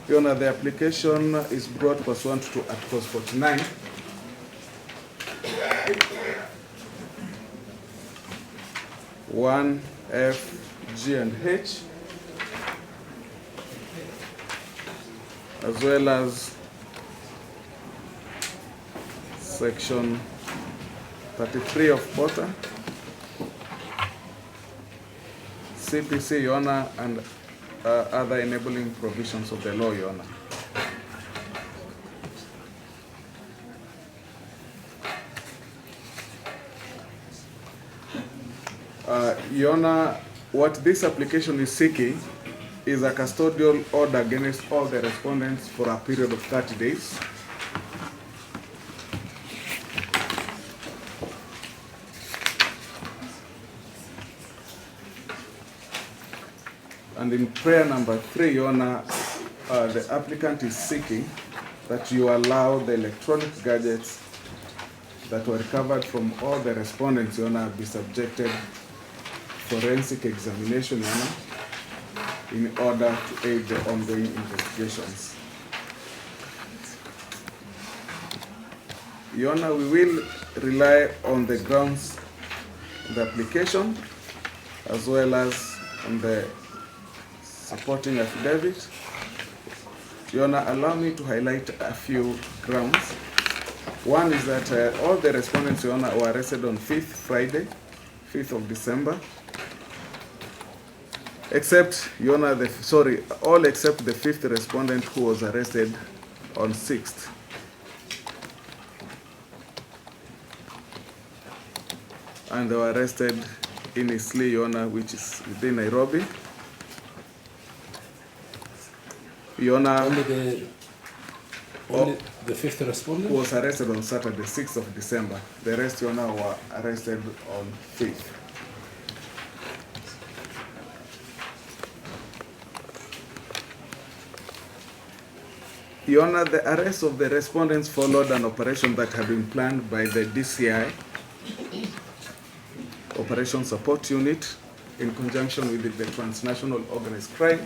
Your Honor, the application is brought pursuant to Article 49. (1) F, G, and H, as well as Section 33 of Porter, CPC, Your Honor, and other enabling provisions of the law, Your Honor. Your Honor, what this application is seeking is a custodial order against all the respondents for a period of 30 days. And in prayer number 3, Your Honor, the applicant is seeking that you allow the electronic gadgets that were recovered from all the respondents, Your Honor, be subjected forensic examination, Your Honor, in order to aid the ongoing investigations. Your Honor, we will rely on the grounds of the application as well as on the supporting affidavit. Your Honor, allow me to highlight a few grounds. One is that all the respondents, Your Honor, were arrested on Friday, 5th of December. Except, Your Honor, all except the 5th respondent who was arrested on 6th. And they were arrested in Isli, Your Honor, which is within Nairobi. Your Honor, only the 5th respondent was arrested on Saturday, 6th of December. The rest, Your Honor, were arrested on 5th. Your Honor, the arrest of the respondents followed an operation that had been planned by the DCI, Operation Support Unit, in conjunction with the Transnational Organized Crime.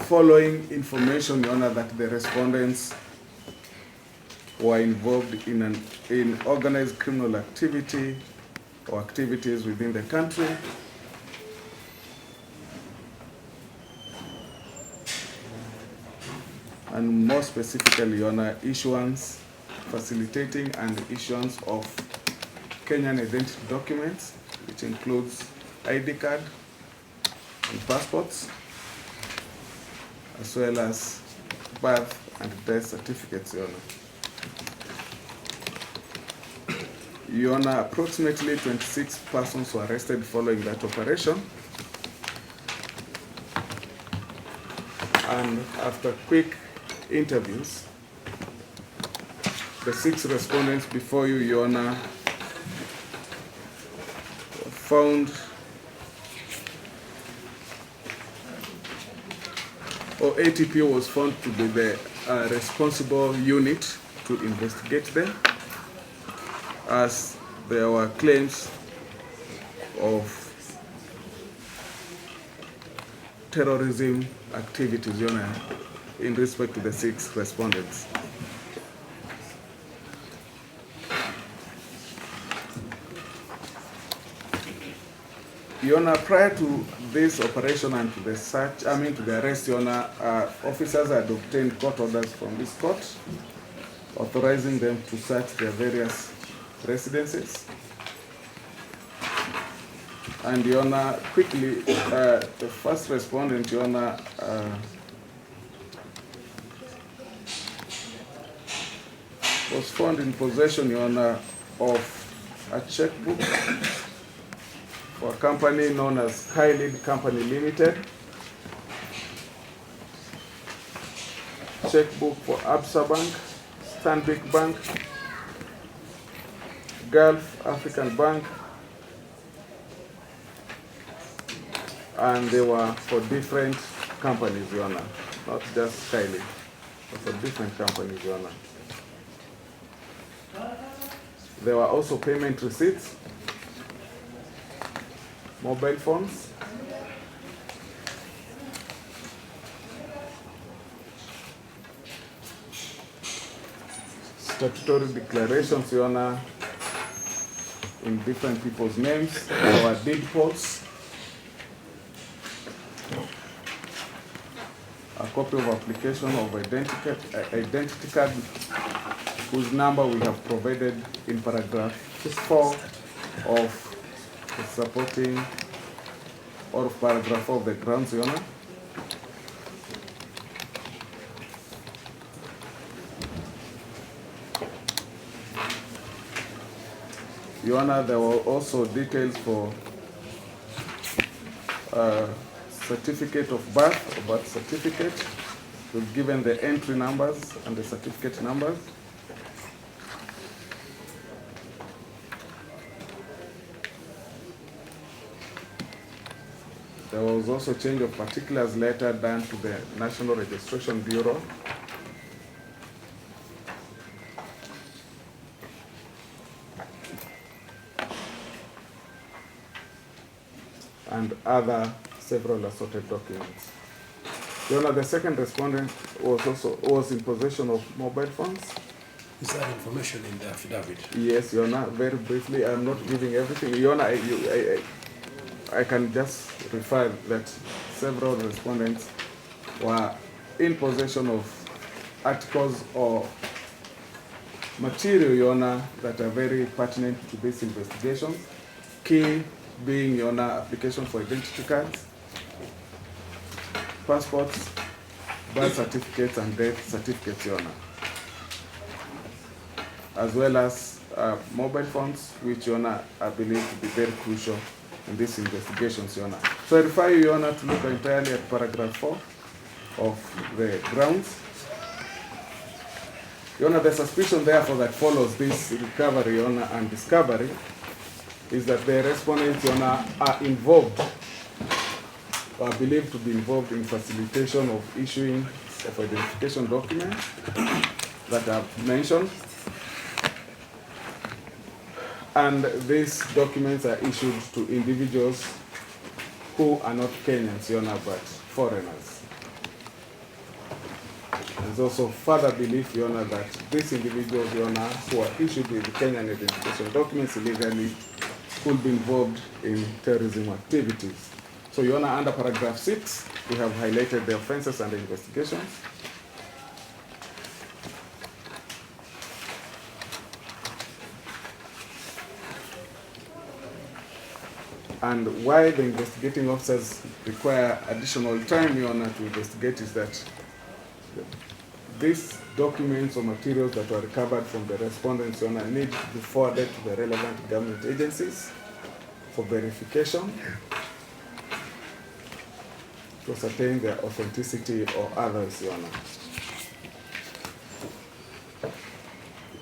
Following information, Your Honor, that the respondents were involved in organized criminal activity or activities within the country, and more specifically, Your Honor, issuance, facilitating and issuance of Kenyan identity documents, which includes ID card and passports, as well as birth and death certificates, Your Honor. Your Honor, approximately 26 persons were arrested following that operation. And after quick interviews, the 6 respondents before you, Your Honor, found ATP was found to be the responsible unit to investigate them, as there were claims of terrorism activities, Your Honor, in respect to the 6 respondents. Your Honor, prior to this operation and to the to the arrest, Your Honor, officers had obtained court orders from this court authorizing them to search their various residences. And Your Honor, quickly, the first respondent, Your Honor, was found in possession, Your Honor, of a checkbook for a company known as Skylid Company Limited, checkbook for Absa Bank, Stanbic Bank, Gulf African Bank, and they were for different companies, Your Honor, not just Skylid, but for different companies, Your Honor. There were also payment receipts, mobile phones, statutory declarations, Your Honor, in different people's names, our deed polls, a copy of application of identity card, whose number we have provided in paragraph 4 of the supporting or of paragraph 4 of the grounds, Your Honor. Your Honor, there were also details for certificate of birth or birth certificate. We've given the entry numbers and the certificate numbers. There was also change of particulars letter done to the National Registration Bureau. And other several assorted documents. Your Honor, the second respondent was in possession of mobile phones. Is that information in the affidavit? Yes, Your Honor. Very briefly, I'm not giving everything. Your Honor, I can just refer that several respondents were in possession of articles or material, Your Honor, that are very pertinent to this investigation. Key being, Your Honor, application for identity cards, passports, birth certificates, and death certificates, Your Honor, as well as mobile phones, which, Your Honor, I believe to be very crucial in this investigation, Your Honor. So I refer you, Your Honor, to look entirely at paragraph 4 of the grounds. Your Honor, the suspicion, therefore, that follows this recovery, Your Honor, and discovery is that the respondents, Your Honor, are involved or are believed to be involved in facilitation of issuing of identification documents that I've mentioned. And these documents are issued to individuals who are not Kenyans, Your Honor, but foreigners. There's also further belief, Your Honor, that these individuals, Your Honor, who are issued with Kenyan identification documents illegally could be involved in terrorism activities. So, Your Honor, under paragraph 6, we have highlighted the offenses and the investigations. And why the investigating officers require additional time, Your Honor, to investigate is that these documents or materials that were recovered from the respondents, Your Honor, need to be forwarded to the relevant government agencies for verification to ascertain their authenticity or others, Your Honor.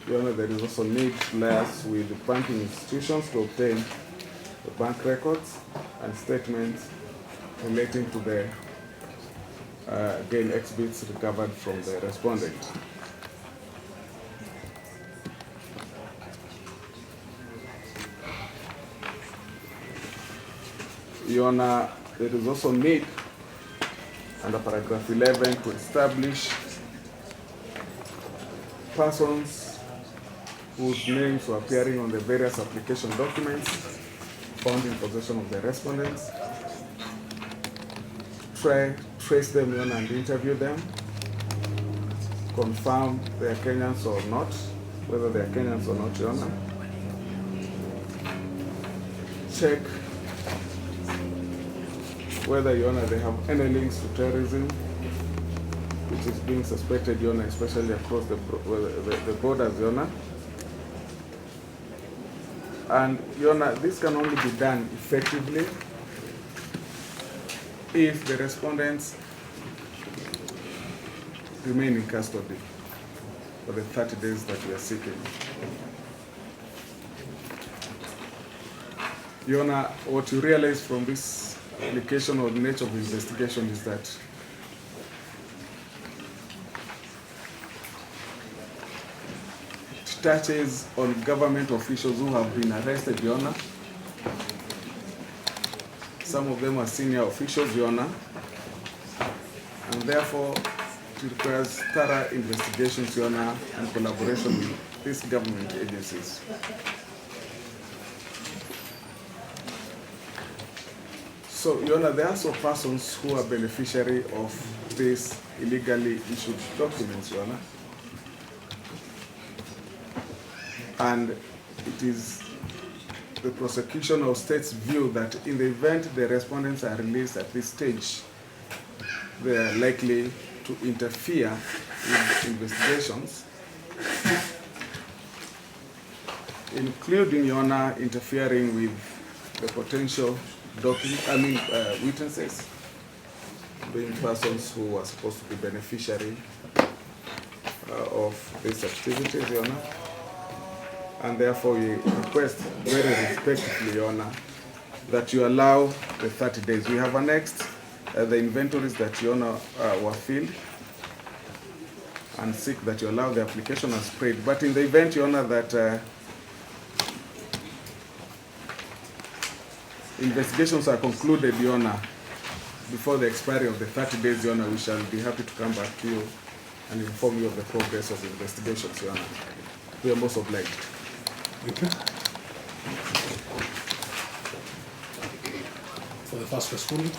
Your Honor, there is also need to liaise with the banking institutions to obtain the bank records and statements relating to the gain exhibits recovered from the respondent. Your Honor, there is also need under paragraph 11 to establish persons whose names were appearing on the various application documents found in possession of the respondents. Trace them, Your Honor, and interview them. Confirm they are Kenyans or not, whether they are Kenyans or not, Your Honor. Check whether, Your Honor, they have any links to terrorism, which is being suspected, Your Honor, especially across the borders, Your Honor. And, Your Honor, this can only be done effectively if the respondents remain in custody for the 30 days that we are seeking. Your Honor, what you realize from this application or the nature of the investigation is that it touches on government officials who have been arrested, Your Honor. Some of them are senior officials, Your Honor, and therefore it requires thorough investigations, Your Honor, and collaboration with these government agencies. So, Your Honor, there are also persons who are beneficiary of these illegally issued documents, Your Honor. And it is the prosecution or state's view that in the event the respondents are released at this stage, they are likely to interfere with investigations, including, Your Honor, interfering with the potential witnesses, being persons who are supposed to be beneficiary of these activities, Your Honor. And therefore we request very respectfully, Your Honor, that you allow the 30 days. We have annexed the inventories that, Your Honor, were filled, and seek that you allow the application as prayed. But in the event, Your Honor, that investigations are concluded, Your Honor, before the expiry of the 30 days, Your Honor, we shall be happy to come back to you and inform you of the progress of the investigations, Your Honor. We are most obliged. Thank you. For the first respondent.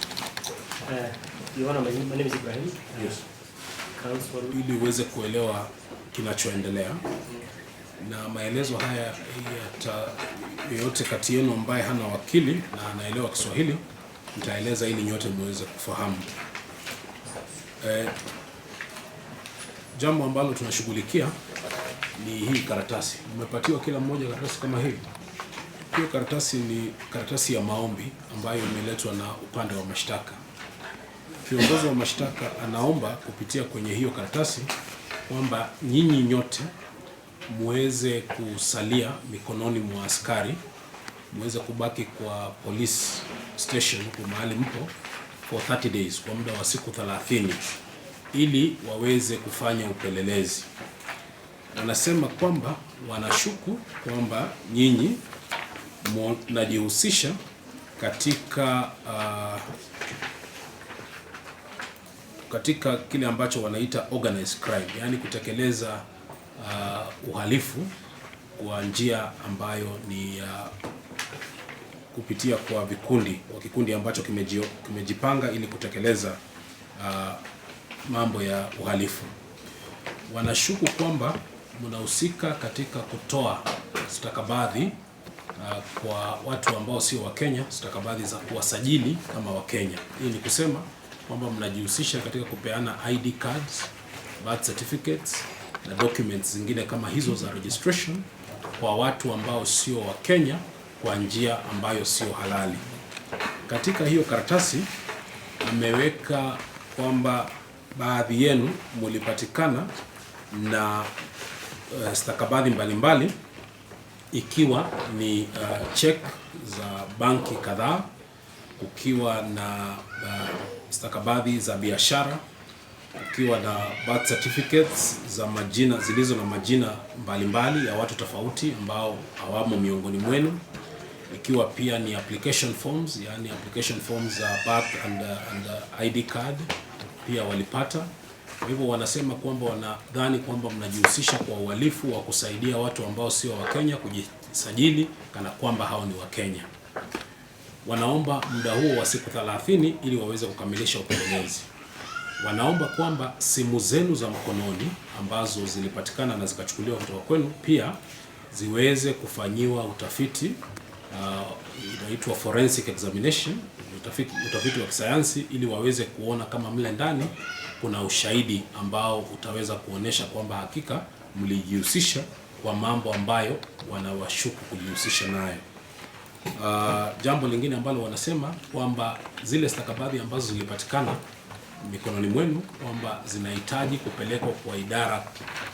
Your Honor, my name is Ibrahim. Yes. Counsel. Ili uweze kuelewa kinachoendelea na maelezo haya yoyote kati yenu ambaye hana wakili na anaelewa Kiswahili nitaeleza ili nyote muweze kufahamu. Jambo ambalo tunashughulikia ni hii karatasi. Mmepatiwa kila mmoja karatasi kama hii. Hiyo karatasi ni karatasi ya maombi ambayo imeletwa na upande wa mashtaka. Kiongozi wa mashtaka anaomba kupitia kwenye hiyo karatasi kwamba nyinyi nyote muweze kusalia mikononi mwa askari, muweze kubaki kwa police station kwa mahali mpo for 30 days, kwa muda wa siku 30, ili waweze kufanya upelelezi. Wanasema kwamba wanashuku kwamba nyinyi mnajihusisha katika kile ambacho wanaita organized crime, yani kutekeleza uhalifu kwa njia ambayo ni kupitia kwa kikundi ambacho kimejipanga ili kutekeleza mambo ya uhalifu. Wanashuku kwamba mnahusika katika kutoa stakabadhi kwa watu ambao sio wa Kenya, stakabadhi za kuwasajili kama wa Kenya. Hii ni kusema kwamba mnajihusisha katika kupeana ID cards, birth certificates na documents zingine kama hizo za registration kwa watu ambao sio wa Kenya kwa njia ambayo sio halali. Katika hiyo karatasi ameweka kwamba baadhi yenu mulipatikana na stakabadhi mbalimbali, ikiwa ni check za banki kadhaa, ukiwa na stakabadhi za biashara, ukiwa na birth certificates za majina zilizo na majina mbalimbali ya watu tofauti ambao hawamo miongoni mwenu, ikiwa pia ni application forms, yani application forms za birth and ID card pia walipata. Kwa hivyo wanasema kwamba wanadhani kwamba mnajihusisha kwa uhalifu wa kusaidia watu ambao sio wa Kenya kujisajili kana kwamba hao ni wa Kenya. Wanaomba muda huo wa siku 30 ili waweze kukamilisha upelelezi. Wanaomba kwamba simu zenu za mkononi ambazo zilipatikana na zikachukuliwa kutoka kwenu pia ziweze kufanyiwa utafiti, inaitwa forensic examination, utafiti wa kisayansi, ili waweze kuona kama mle ndani kuna ushahidi ambao utaweza kuonesha kwamba hakika mlijihusisha kwa mambo ambayo wanawashuku kujihusisha nayo. Jambo lingine ambalo wanasema kwamba zile stakabadhi ambazo zilipatikana mikononi mwenu kwamba zinahitaji kupelekwa kwa idara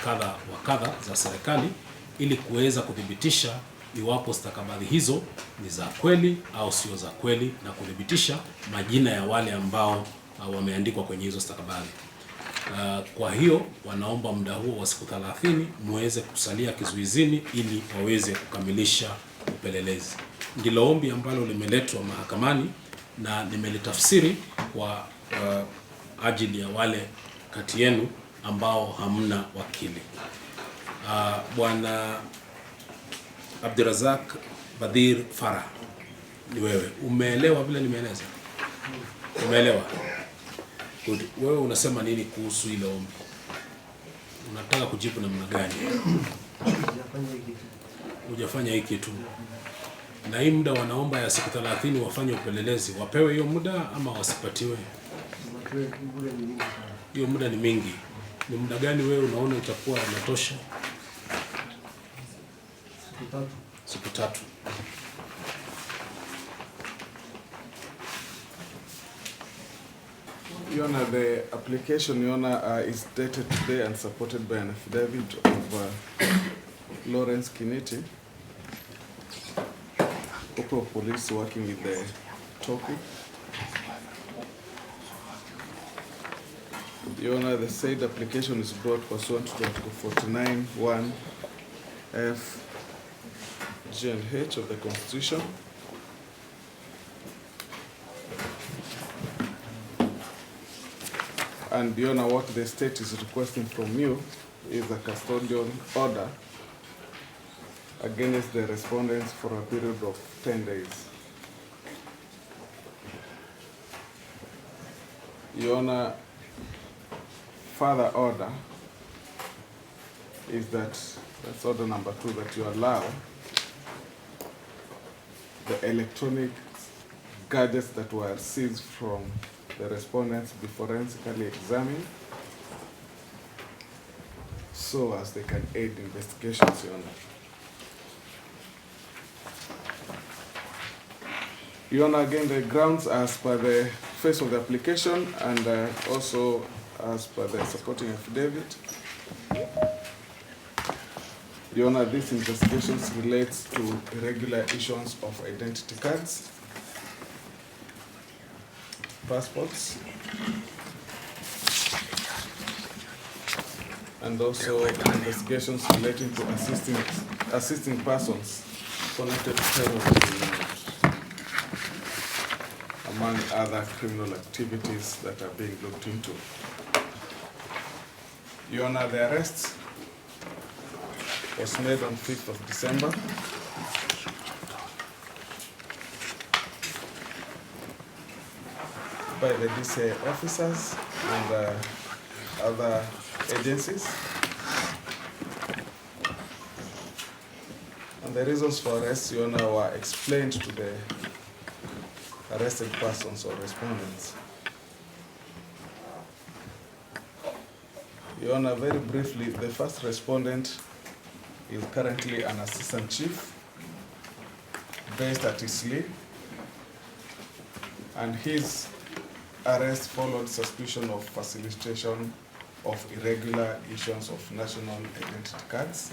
kadha wa kadha za serikali ili kuweza kudhibitisha iwapo stakabadhi hizo ni za kweli au sio za kweli, na kudhibitisha majina ya wale ambao wameandikwa kwenye hizo stakabadhi. Kwa hiyo wanaomba muda huo wa siku 30 muweze kusalia kizuizini ili waweze kukamilisha upelelezi. Ndilo ombi ambalo limeletwa mahakamani na nimelitafsiri kwa ajili ya wale kati yenu ambao hamna wakili. Bwana Abdurazak Badhir Farah, ni wewe. Umeelewa vile nimeeleza? Umeelewa? Good. Wewe unasema nini kuhusu ile ombi? Unataka kujibu namna gani? Hujafanya hii kitu. Na hii muda wanaomba ya siku 30 wafanye upelelezi, wapewe hiyo muda ama wasipatiwe? Hiyo muda ni mingi. Ni muda gani wewe unaona itakuwa inatosha? Siku tatu. Your Honor, the application, Your Honor, is dated today and supported by an affidavit of Lawrence Kiniti, Corporal of Police working with the topic. Your Honor, the said application is brought pursuant to Article 49(1) F, G and H of the Constitution. And Your Honor, what the state is requesting from you is a custodial order against the respondents for a period of 10 days. Your Honor, further order is that's order number 2, that you allow the electronic gadgets that were seized from the respondents be forensically examined so as they can aid investigations, Your Honor. Your Honor, again, the grounds as per the face of the application and also as per the supporting affidavit. Your Honor, these investigations relates to irregular issuance of identity cards, passports, and also investigations relating to assisting persons connected to terrorism, among other criminal activities that are being looked into. Your Honor, the arrest was made on 5th of December. By the DCI officers and other agencies. And the reasons for arrest, Your Honor, were explained to the arrested persons or respondents. Your Honor, very briefly, the first respondent is currently an assistant chief based at Isli, and his arrest followed suspicion of facilitation of irregular issuance of national identity cards.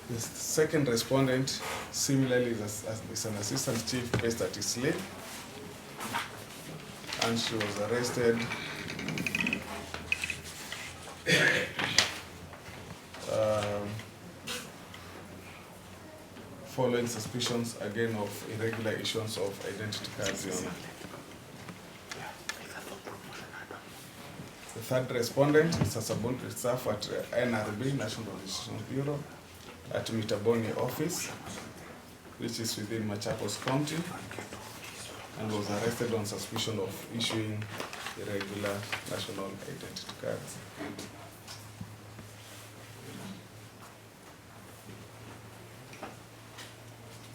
The second respondent, similarly, is an assistant chief based at Isli, and she was arrested following suspicions again of irregular issuance of identity cards, Your Honor. The third respondent is a subordinate staff at NRB, National Registration Bureau, at Mitaboni office, which is within Machakos County, and was arrested on suspicion of issuing irregular national identity cards.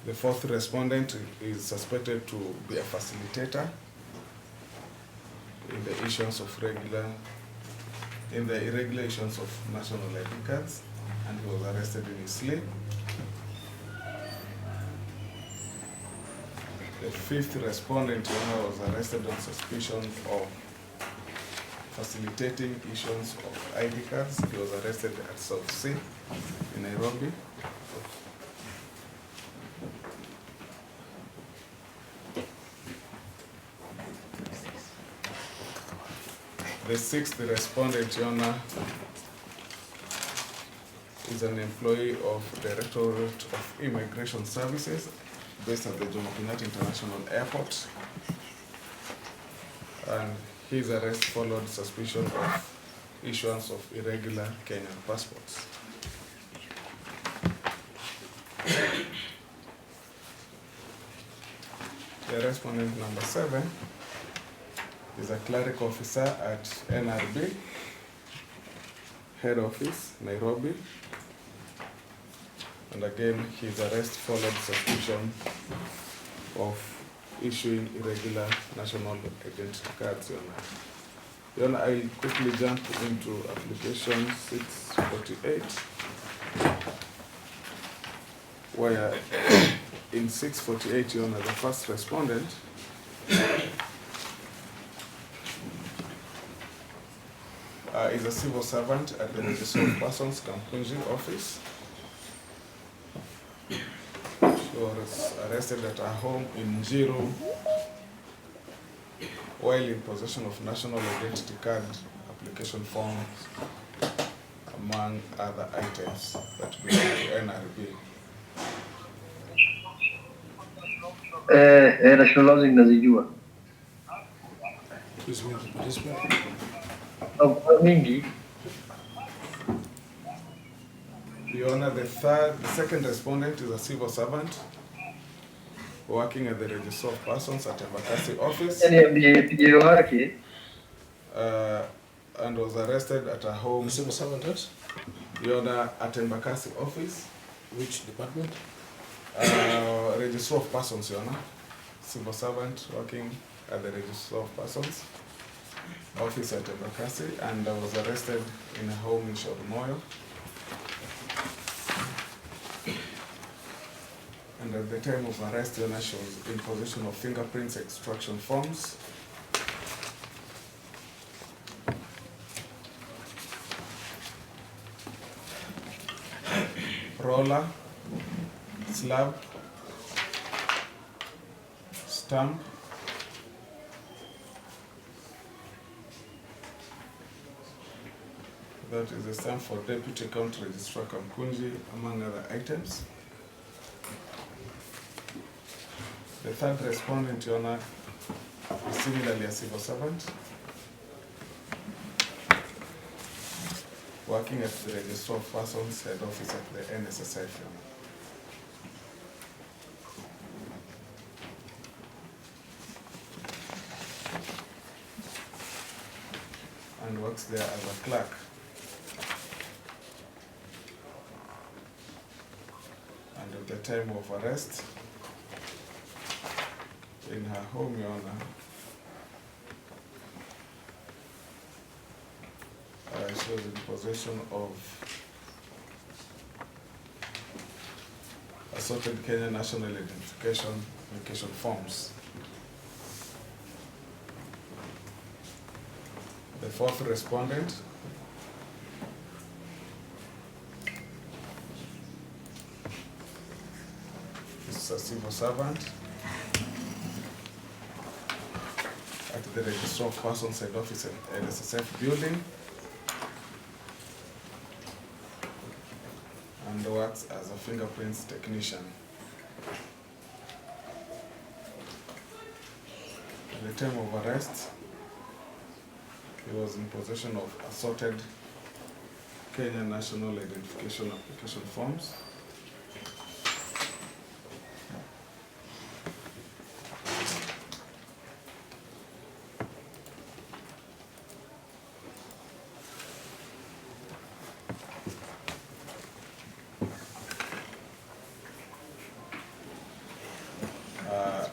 The fourth respondent is suspected to be a facilitator in the issuance of irregular issuance of national ID cards, and he was arrested in Isli. The fifth respondent, Your Honor, was arrested on suspicion of facilitating issuance of ID cards. He was arrested at South Sea in Nairobi. The sixth respondent, Your Honor, is an employee of Directorate of Immigration Services based at the Jomo Kenyatta International Airport. And his arrest followed suspicion of issuance of irregular Kenyan passports. The respondent number 7 is a clerical officer at NRB, head office, Nairobi. And again, his arrest followed suspicion of issuing irregular national identity cards. Then I'll quickly jump into application 648, where in 648, Your Honor, the first respondent is a civil servant at the Register of Persons Kampunji office. She was arrested at her home in Njiru while in possession of national identity card application forms, among other items that belong to NRB. National housing nazijua Please make the participant. mingi. Your Honor, the second respondent is a civil servant working at the Register of Persons at Embakasi office, Ndio wake and was arrested at her home, Civil servant at Your Honor, at Embakasi office. which department? Register of Persons, Your Honor. Civil servant working at the Register of Persons office at Embakasi, and was arrested in a home in Shorumoyo. And at the time of arrest, Your Honor, she was in possession of fingerprints extraction forms, roller, slab, stamp, that is a stamp for Deputy County Registrar Kampunji, among other items. The third respondent, Your Honor, is similarly a civil servant working at the Register of Persons head office at the NSSF, Your Honor. And works there as a clerk. And at the time of arrest, in her home, Your Honor, she was in possession of assorted Kenya national identification forms. The fourth respondent is a civil servant at the Register of Persons head office at NSSF building, and works as a fingerprints technician. At the time of arrest, he was in possession of assorted Kenya national identification application forms,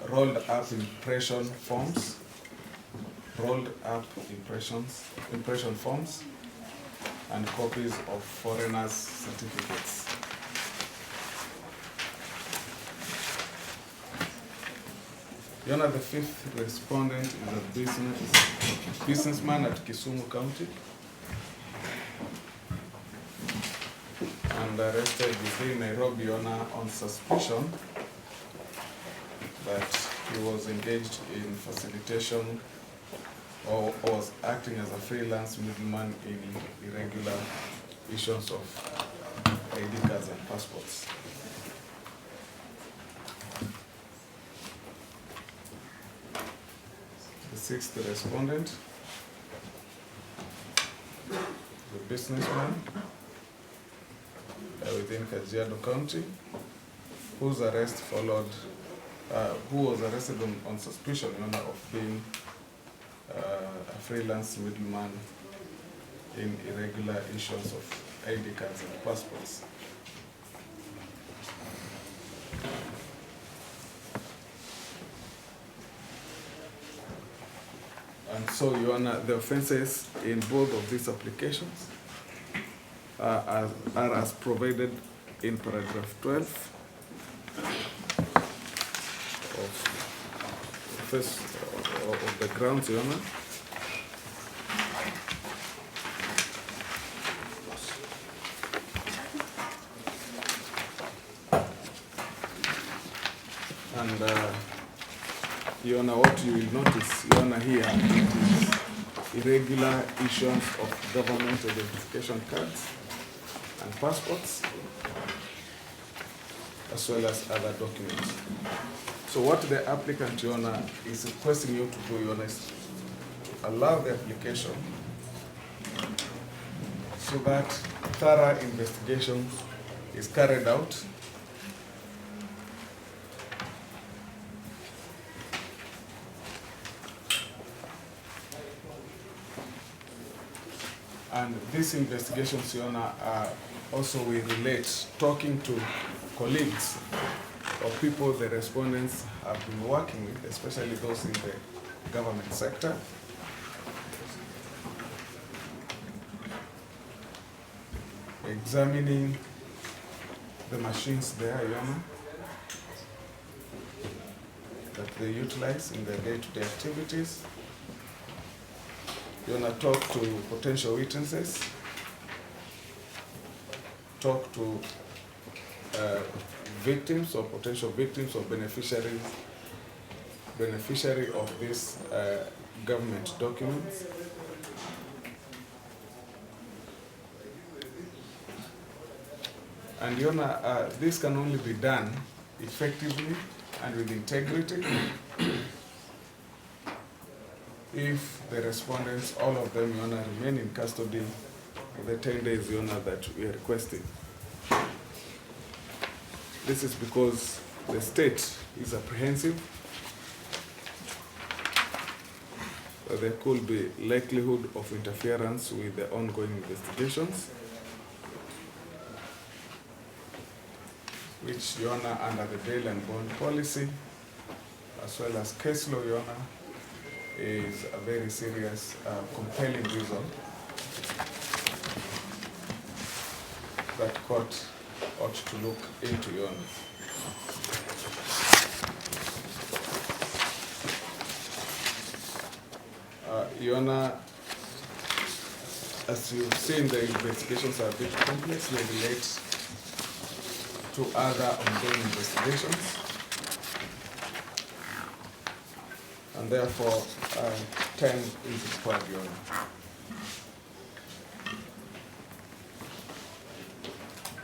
rolled up impression forms, impression forms, and copies of foreigners' certificates. Your Honor, the fifth respondent is a businessman at Kisumu County and arrested within Nairobi, Your Honor, on suspicion that he was engaged in facilitation or was acting as a freelance middleman in irregular issuance of ID cards and passports. The sixth respondent, the businessman within Kajiado County, whose arrest followed, who was arrested on suspicion, Your Honor, of being a freelance middleman in irregular issuance of ID cards and passports. And so, Your Honor, the offenses in both of these applications are as provided in paragraph 12 of the grounds, Your Honor. And Your Honor, what you will notice, Your Honor, here it is irregular issuance of government identification cards and passports, as well as other documents. So what the applicant, Your Honor, is requesting you to do, Your Honor, is to allow the application so that thorough investigation is carried out and these investigations, Your Honor, also will relate talking to colleagues or people the respondents have been working with, especially those in the government sector. Examining the machines there, Your Honor, that they utilize in their day-to-day activities. You want to talk to potential witnesses, talk to victims or potential victims or beneficiary of these government documents. And Your Honor, this can only be done effectively and with integrity if the respondents, all of them, Your Honor, remain in custody for the 10 days, Your Honor, that we are requesting. This is because the state is apprehensive that there could be likelihood of interference with the ongoing investigations, which, Your Honor, under the bail and bond policy, as well as case law, Your Honor, is a very serious, compelling reason that court ought to look into, Your Honor. Your Honor, as you've seen, the investigations are a bit complex. They relate to other ongoing investigations, and therefore time is required, Your Honor.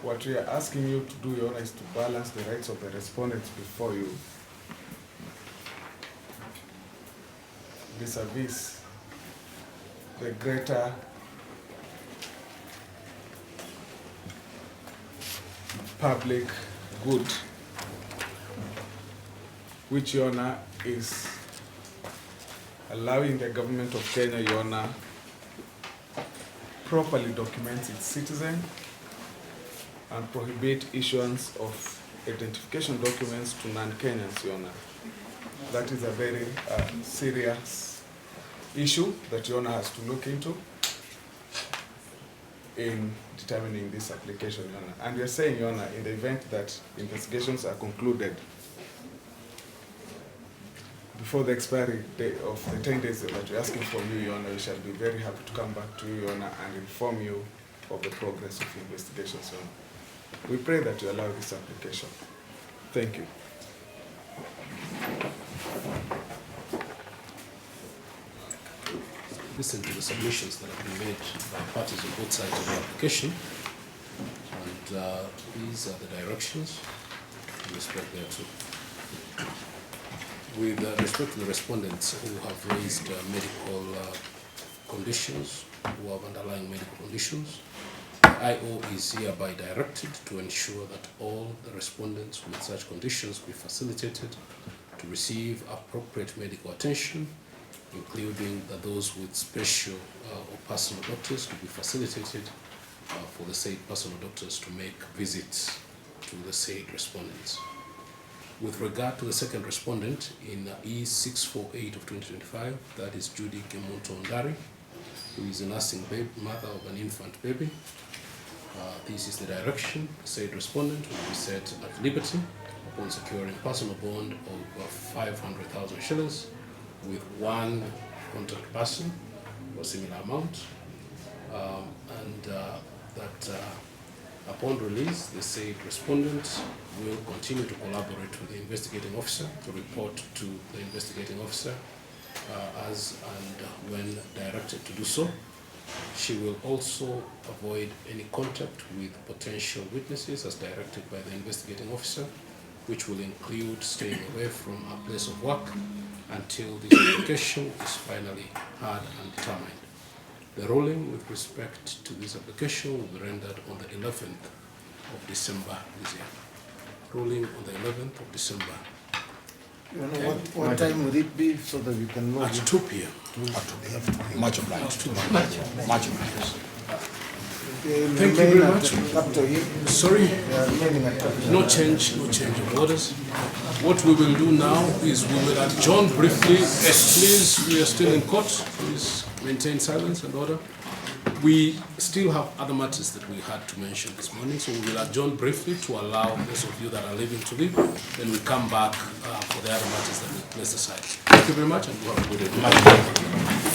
What we are asking you to do, Your Honor, is to balance the rights of the respondents before you vis-a-vis the greater public good, which, Your Honor, is allowing the government of Kenya, Your Honor, properly document its citizen and prohibit issuance of identification documents to non-Kenyans, Your Honor. That is a very serious issue that Your Honor has to look into in determining this application, Your Honor. And we are saying, Your Honor, in the event that investigations are concluded before the expiry day of the 10 days that we're asking from you, Your Honor, we shall be very happy to come back to you, Your Honor, and inform you of the progress of investigations, Your Honor. We pray that you allow this application. Thank you. Listen to the submissions that have been made by parties on both sides of the application. And these are the directions in respect thereto. With respect to the respondents who have raised medical conditions, who have underlying medical conditions, the IO is hereby directed to ensure that all the respondents with such conditions be facilitated to receive appropriate medical attention, including those with special or personal doctors to be facilitated for the said personal doctors to make visits to the said respondents. With regard to the second respondent in E648 of 2025, that is Judy Kemunto Ondari, who is a nursing mother of an infant baby. This is the direction. The said respondent will be set at liberty upon securing personal bond of 500,000 shillings with one contact person for a similar amount, that upon release, the said respondent will continue to collaborate with the investigating officer to report to the investigating officer as and when directed to do so. She will also avoid any contact with potential witnesses as directed by the investigating officer, which will include staying away from her place of work until this application is finally heard and determined. The ruling with respect to this application will be rendered on the 11th of December this year. Ruling on the 11th of December. You know, what time would it be so that we can know? At 2 p.m. Much obliged. Much obliged. Thank you very much. Up to you. Sorry, Remaining at no change of orders. What we will do now is we will adjourn briefly. Yes, please, we are still in court. Please maintain silence and order. We still have other matters that we had to mention this morning, so we will adjourn briefly to allow those of you that are leaving to leave. Then we come back for the other matters that we place aside. Thank you very much and you have a good evening.